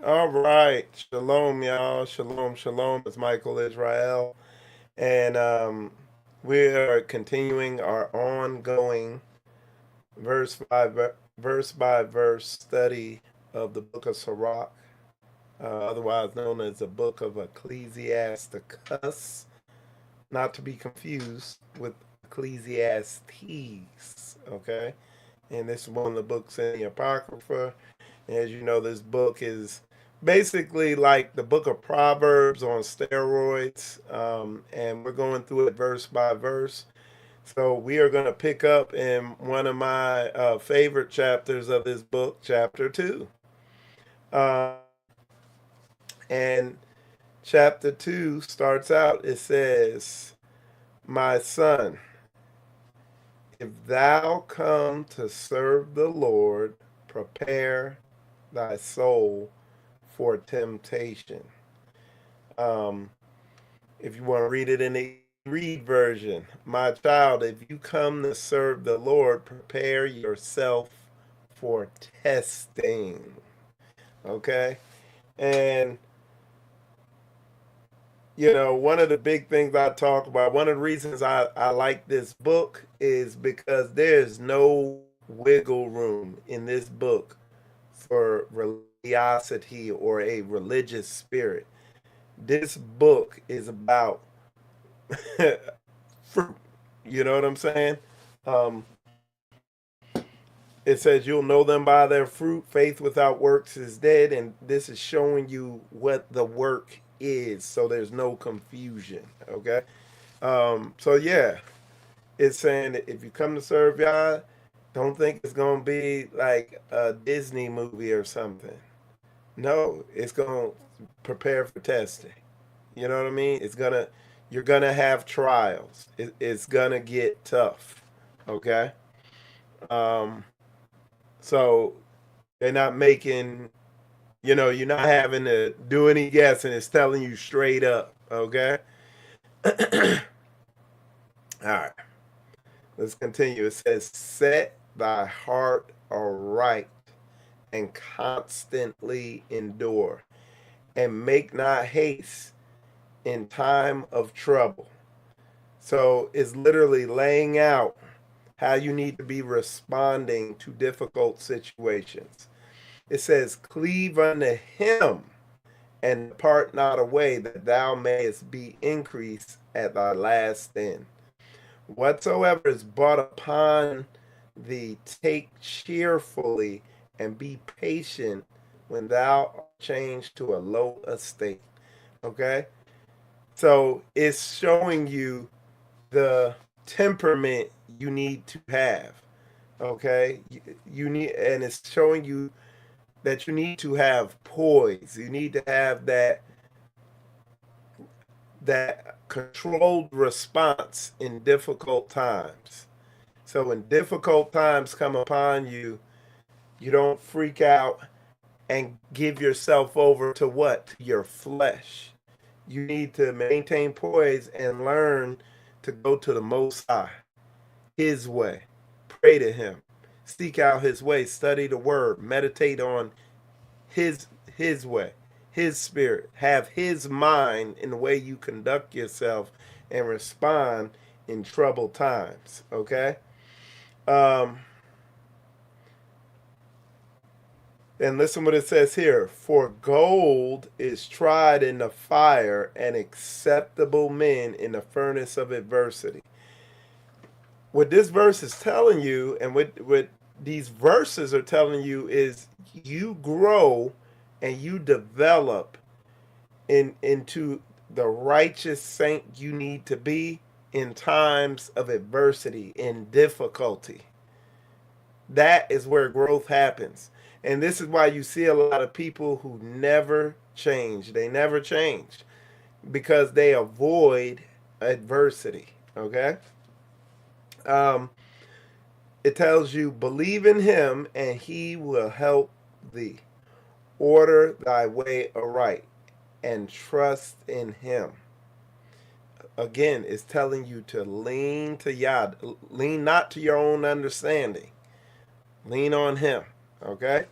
All right. Shalom, y'all. Shalom, shalom. It's Michael Israel. And we are continuing our ongoing verse by verse study of the book of Sirach, otherwise known as the book of Ecclesiasticus, not to be confused with Ecclesiastes, okay? And this is one of the books in the Apocrypha. As you know, this book is basically like the book of Proverbs on steroids, and we're going through it verse by verse. So we are going to pick up in one of my favorite chapters of this book, chapter 2. Uh, and chapter 2 starts out, it says, "My son, if thou come to serve the Lord, prepare thy soul for temptation." Um, if you want to read it in the read version, "My child, if you come to serve the Lord, prepare yourself for testing." Okay? And, one of the big things I talk about, one of the reasons I like this book is because there's no wiggle room in this book for religiosity or a religious spirit. This book is about fruit. You know what I'm saying? Um, it says you'll know them by their fruit. Faith without works is dead. And this is showing you what the work is. So there's no confusion. Okay. So yeah, it's saying that if you come to serve God, don't think it's going to be like a Disney movie or something. No, it's going to prepare for testing. You know what I mean? You're gonna have trials. It's gonna get tough. Okay. Um, so they're not making, you're not having to do any guessing. It's telling you straight up. Okay. All right. Let's continue. It says, "Set thy heart aright and constantly endure, and make not haste in time of trouble." So it's literally laying out how you need to be responding to difficult situations. It says, "Cleave unto him and depart not away, that thou mayest be increased at thy last end. Whatsoever is brought upon thee, take cheerfully, and be patient when thou art changed to a low estate." Okay? So it's showing you the temperament you need to have. Okay, you need, and it's showing you that you need to have poise. You need to have that controlled response in difficult times. So when difficult times come upon you, you don't freak out and give yourself over to what? To your flesh. You need to maintain poise and learn to go to the Most High, His way. Pray to Him. Seek out His way. Study the Word. Meditate on His way, His spirit. Have His mind in the way you conduct yourself and respond in troubled times. Okay. Um, and listen what it says here. "For gold is tried in the fire, and acceptable men in the furnace of adversity." What this verse is telling you, and what these verses are telling you, is you grow and you develop into the righteous saint you need to be in times of adversity, in difficulty. That is where growth happens. And this is why you see a lot of people who never change. They never change because they avoid adversity. Okay? Um, it tells you, "Believe in him and he will help thee. Order thy way aright and trust in him." Again, it's telling you to lean to Yah. Lean not to your own understanding. Lean on him. Okay?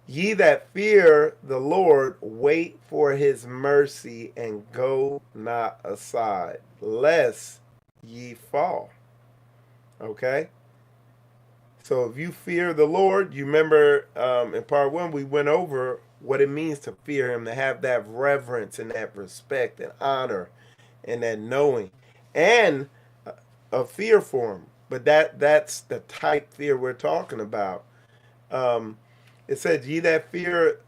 Ye that fear the Lord, wait for his mercy and go not aside, lest ye fall. Okay? So if you fear the Lord, you remember in part one, we went over what it means to fear him, to have that reverence and that respect and honor and that knowing and a fear for him. But that's the type fear we're talking about. Um, it says, ye that fear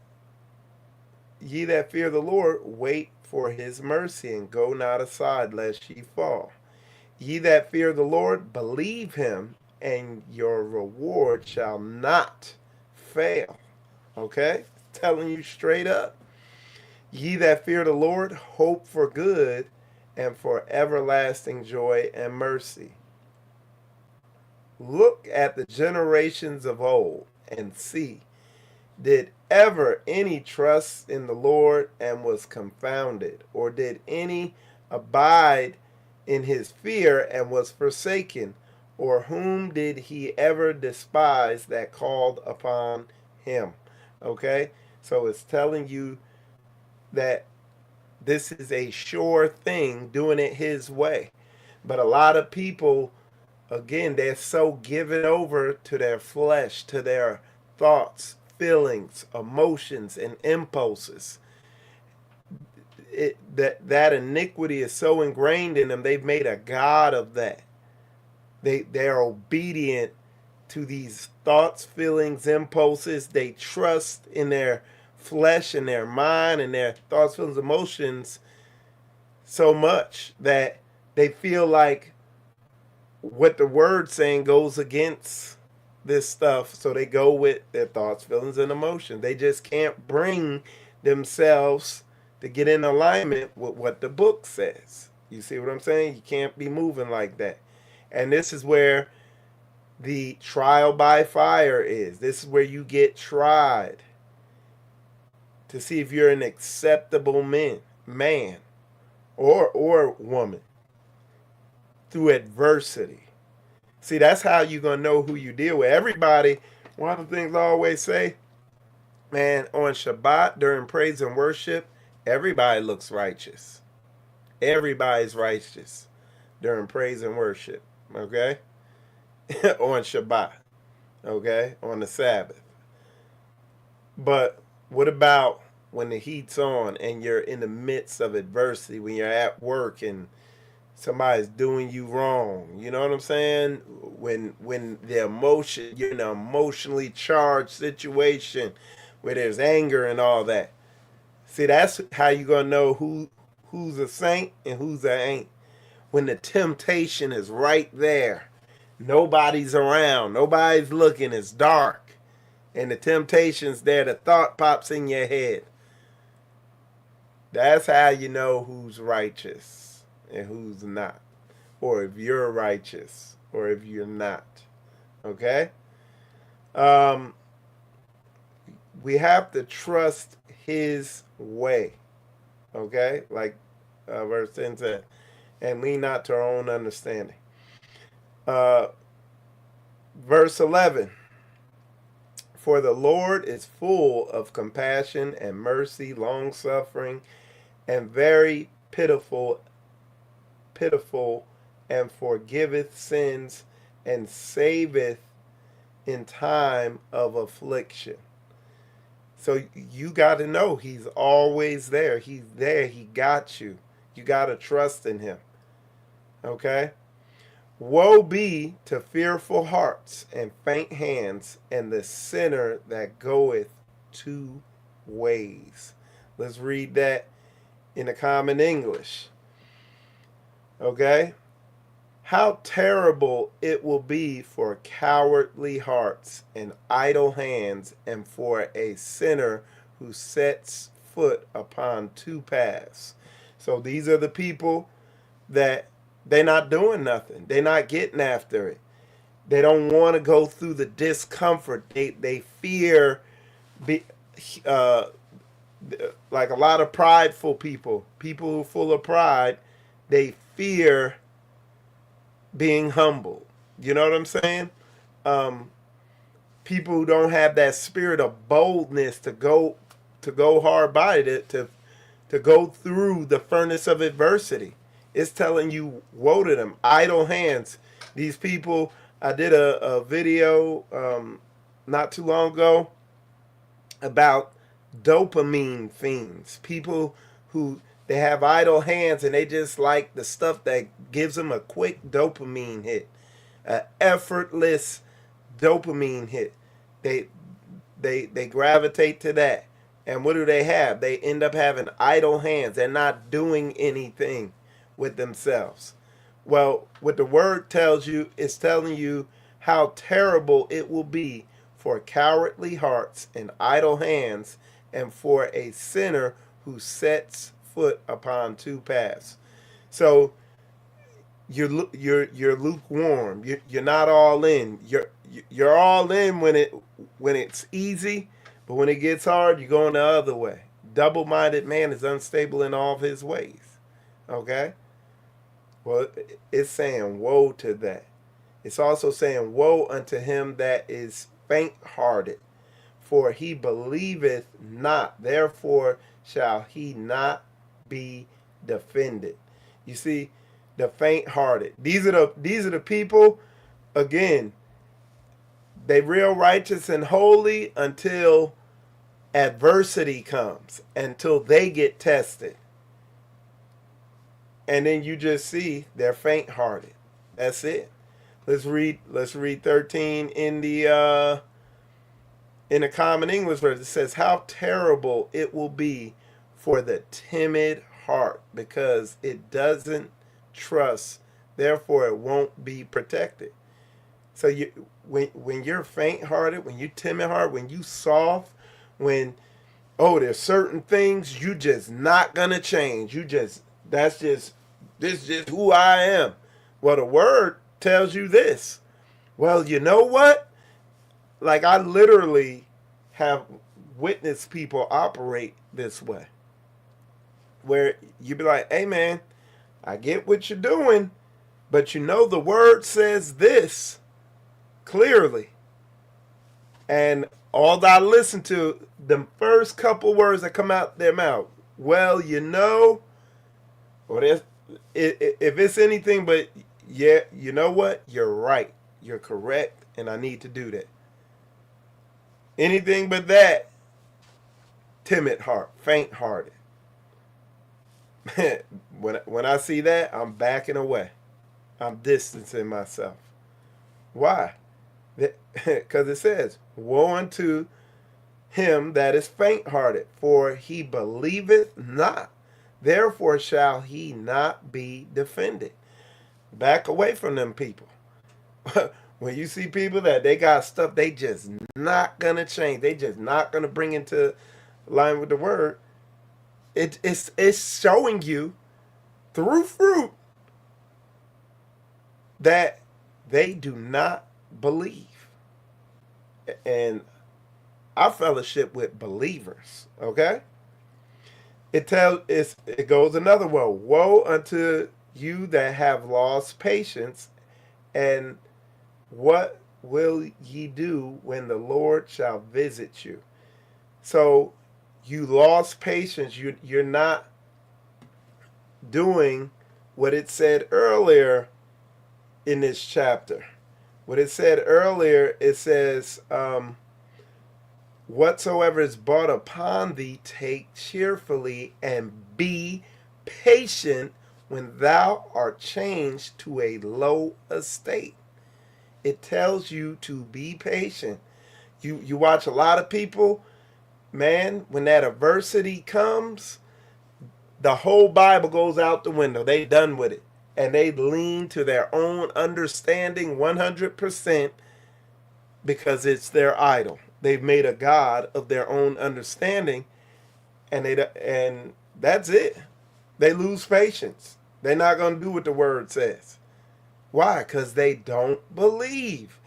the Lord, wait for his mercy and go not aside lest ye fall. Ye that fear the Lord, believe him, and your reward shall not fail. Okay? Telling you straight up. Ye that fear the Lord, hope for good and for everlasting joy and mercy. Look at the generations of old and see, did ever any trust in the Lord and was confounded? Or did any abide in his fear and was forsaken? Or whom did he ever despise that called upon him? Okay? So it's telling you that this is a sure thing, doing it his way. But a lot of people, again, they're so given over to their flesh, to their thoughts, feelings, emotions, and impulses. That iniquity is so ingrained in them, they've made a god of that. They're obedient to these thoughts, feelings, impulses. They trust in their flesh and their mind and their thoughts, feelings, emotions so much that they feel like what the word's saying goes against this stuff, so they go with their thoughts, feelings, and emotions. They just can't bring themselves to get in alignment with what the book says. You see what I'm saying? You can't be moving like that. And this is where the trial by fire is. This is where you get tried to see if you're an acceptable man or woman through adversity. See, that's how you're going to know who you deal with. Everybody, one of the things I always say, man, on Shabbat during praise and worship, everybody looks righteous. Everybody's righteous during praise and worship, okay? On Shabbat, okay? On the Sabbath. But what about when the heat's on and you're in the midst of adversity, when you're at work and somebody's doing you wrong? You know what I'm saying? When the emotion, you're in an emotionally charged situation where there's anger and all that. See, that's how you're gonna know who's a saint and who's a ain't. When the temptation is right there, nobody's around, nobody's looking, it's dark, and the temptation's there, the thought pops in your head. That's how you know who's righteous and who's not, or if you're righteous or if you're not. Okay? We have to trust his way. Okay? Like verse 10 said, and lean not to our own understanding. Verse 11, for the Lord is full of compassion and mercy, long suffering, and very pitiful, and forgiveth sins, and saveth in time of affliction. So you got to know he's always there. He's there. He got you. You got to trust in him. Okay? Woe be to fearful hearts and faint hands, and the sinner that goeth 2 ways. Let's read that in the common English. Okay? How terrible it will be for cowardly hearts and idle hands, and for a sinner who sets foot upon 2 paths. So these are the people that they're not doing nothing. They're not getting after it. They don't want to go through the discomfort. They fear, like a lot of prideful people who are full of pride, they fear being humble. You know what I'm saying? people who don't have that spirit of boldness to go hard by it, to go through the furnace of adversity. It's telling you, woe to them. Idle hands. These people, I did a video not too long ago about dopamine fiends. People who they have idle hands and they just like the stuff that gives them a quick dopamine hit, an effortless dopamine hit. They gravitate to that. And what do they have? They end up having idle hands. They're not doing anything with themselves. Well, what the word tells you is telling you how terrible it will be for cowardly hearts and idle hands, and for a sinner who sets foot upon two paths. So you're lukewarm. You're not all in. You're all in when it's easy, but when it gets hard, you're going the other way. Double-minded man is unstable in all of his ways. Okay? Well, it's saying woe to that. It's also saying woe unto him that is faint-hearted, for he believeth not, therefore shall he not be defended. You see, the faint-hearted. These are the people, again, they real righteous and holy until adversity comes, until they get tested. And then you just see they're faint-hearted. That's it. Let's read 13 in the Common English version. It says, how terrible it will be for the timid heart, because it doesn't trust, therefore it won't be protected. So when you're faint-hearted, when you're timid-hearted, when you soft, when there's certain things you just not gonna change. This is just who I am. Well, the word tells you this. Well, you know what? Like, I literally have witnessed people operate this way, where you be like, hey man, I get what you're doing, but you know the word says this clearly. And all that I listen to, the first couple words that come out their mouth, well, you know, or if it's anything but, yeah, you know what? You're right. You're correct, and I need to do that. Anything but that, timid heart, faint-hearted. When I see that, I'm backing away. I'm distancing myself. Why? Because it says, woe unto him that is faint-hearted, for he believeth not, therefore shall he not be defended. Back away from them people. When you see people that they got stuff they just not gonna change, they just not gonna bring into line with the word, it's showing you through fruit that they do not believe. And I fellowship with believers, okay? It goes another way. Woe unto you that have lost patience, and what will ye do when the Lord shall visit you? So you lost patience. You're not doing what it said earlier in this chapter. What it said earlier, it says, whatsoever is brought upon thee, take cheerfully, and be patient when thou art changed to a low estate. It tells you to be patient. You watch a lot of people, man, when that adversity comes, the whole Bible goes out the window. They done with it. And they lean to their own understanding 100% because it's their idol. They've made a god of their own understanding, and that's it. They lose patience. They're not going to do what the word says. Why? Because they don't believe.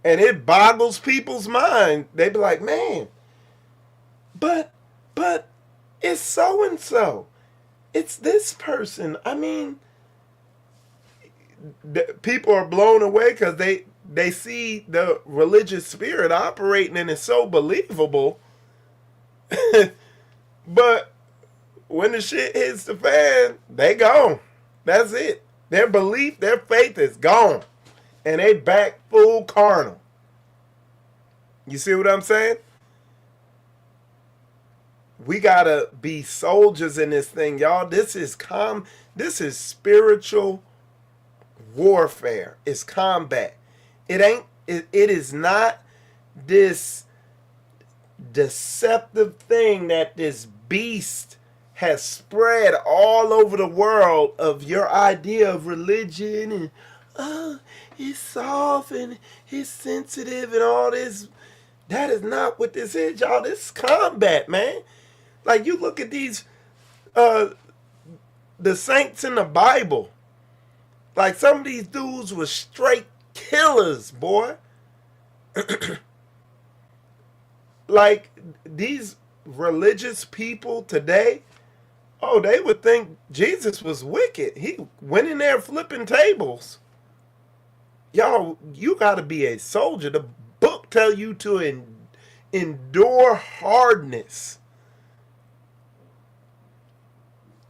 And it boggles people's mind. They be like, man, but it's so-and-so. It's this person. I mean, people are blown away because they see the religious spirit operating and it's so believable. But when the shit hits the fan, they gone. That's it. Their belief, their faith is gone. And they back full carnal. You see what I'm saying? We gotta be soldiers in this thing, y'all. This is spiritual warfare. It's combat. It is not this deceptive thing that this beast has spread all over the world of your idea of religion and it's soft and it's sensitive and all this. That is not what this is, y'all. This is combat, man. Like, you look at these the saints in the Bible. Like, some of these dudes were straight killers, boy. Like, these religious people today, oh, they would think Jesus was wicked. He went in there flipping tables. Y'all, you got to be a soldier. The book tell you to endure hardness.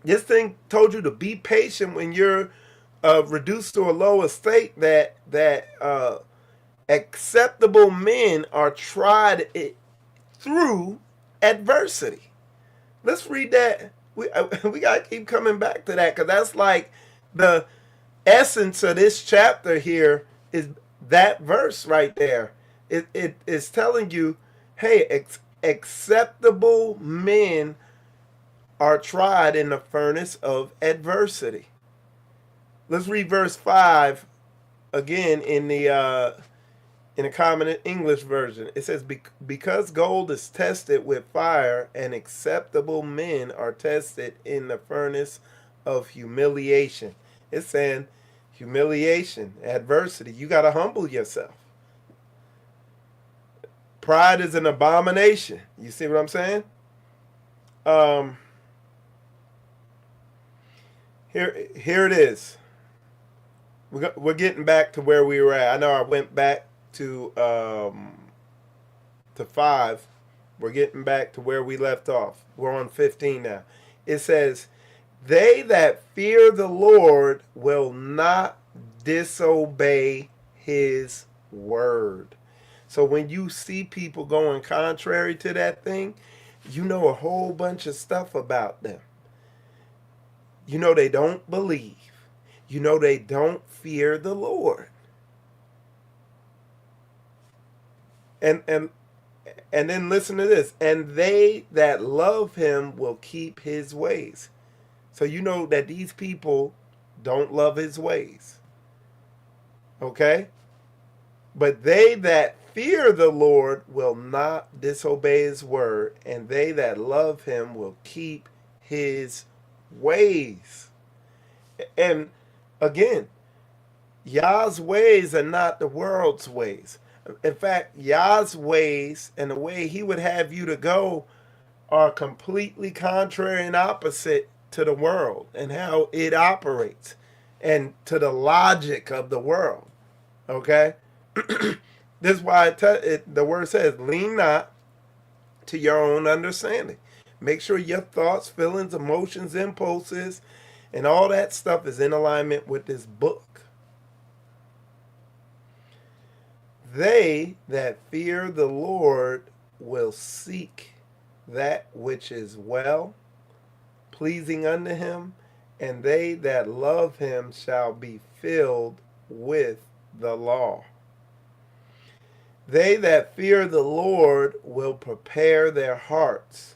This thing told you to be patient when you're reduced to a low estate, that acceptable men are tried through adversity. Let's read that. We got to keep coming back to that, because that's like the essence of this chapter here is that verse right there. It is telling you, hey, acceptable men are tried in the furnace of adversity. Let's read verse 5 again in the Common English Version. It says, because gold is tested with fire, and acceptable men are tested in the furnace of humiliation. It's saying humiliation, adversity. You got to humble yourself. Pride is an abomination. You see what I'm saying? Here it is. We're getting back to where we were at. I know I went back to 5. We're getting back to where we left off. We're on 15 now. It says, they that fear the Lord will not disobey his word. So when you see people going contrary to that thing, you know a whole bunch of stuff about them. You know they don't believe. You know they don't fear the Lord. And then listen to this. And they that love him will keep his ways. So you know that these people don't love his ways. Okay? But they that fear the Lord will not disobey his word, and they that love him will keep his ways. And again, Yah's ways are not the world's ways. In fact, Yah's ways and the way he would have you to go are completely contrary and opposite to the world and how it operates and to the logic of the world. Okay? This is why the word says, lean not to your own understanding. Make sure your thoughts, feelings, emotions, impulses, and all that stuff is in alignment with this book. They that fear the Lord will seek that which is well, pleasing unto him, and they that love him shall be filled with the law. They that fear the Lord will prepare their hearts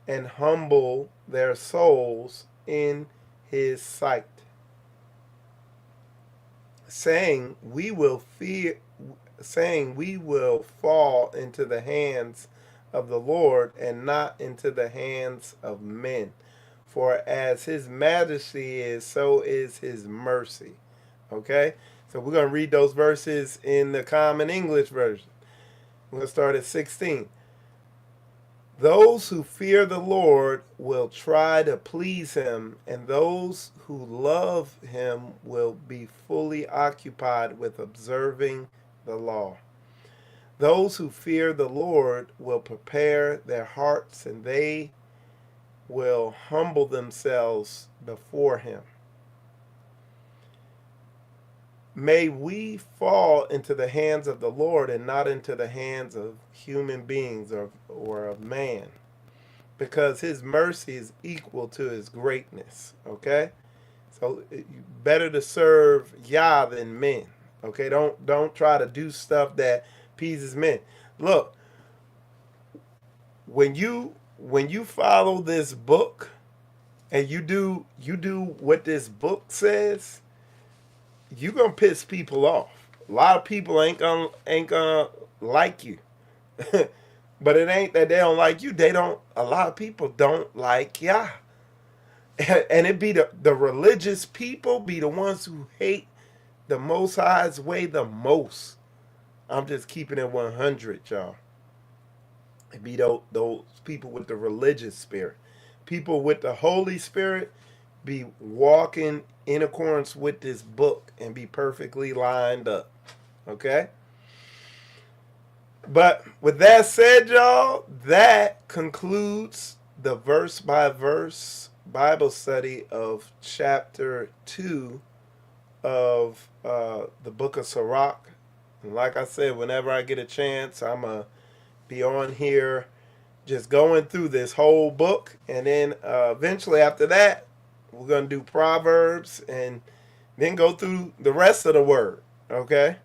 and humble their souls in his sight, saying, we will fall into the hands of the Lord and not into the hands of men. For as his majesty is, so is his mercy. Okay? So we're going to read those verses in the Common English Version. We're going to start at 16. Those who fear the Lord will try to please him, and those who love him will be fully occupied with observing the law. Those who fear the Lord will prepare their hearts, and they will humble themselves before him. May we fall into the hands of the Lord and not into the hands of human beings or of man, because his mercy is equal to his greatness. Okay? So better to serve Yah than men. Okay? Don't try to do stuff that pleases men. Look, when you follow this book and you do what this book says, you're gonna piss people off. A lot of people ain't gonna like you. But it ain't that they don't like you. A lot of people don't like Yah. And it be the religious people be the ones who hate the Most High's way the most. I'm just keeping it 100, y'all. It be those people with the religious spirit. People with the Holy Spirit be walking in accordance with this book and be perfectly lined up. Okay? But with that said, y'all, that concludes the verse by verse Bible study of chapter 2 of the book of Sirach. And like I said, whenever I get a chance, I'm going to be on here just going through this whole book. And then eventually after that, we're going to do Proverbs and then go through the rest of the word. Okay?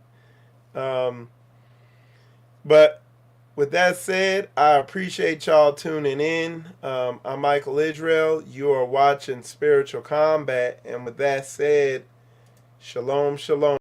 But with that said, I appreciate y'all tuning in. I'm Michael Israel. You are watching Spiritual Combat. And with that said, shalom, shalom.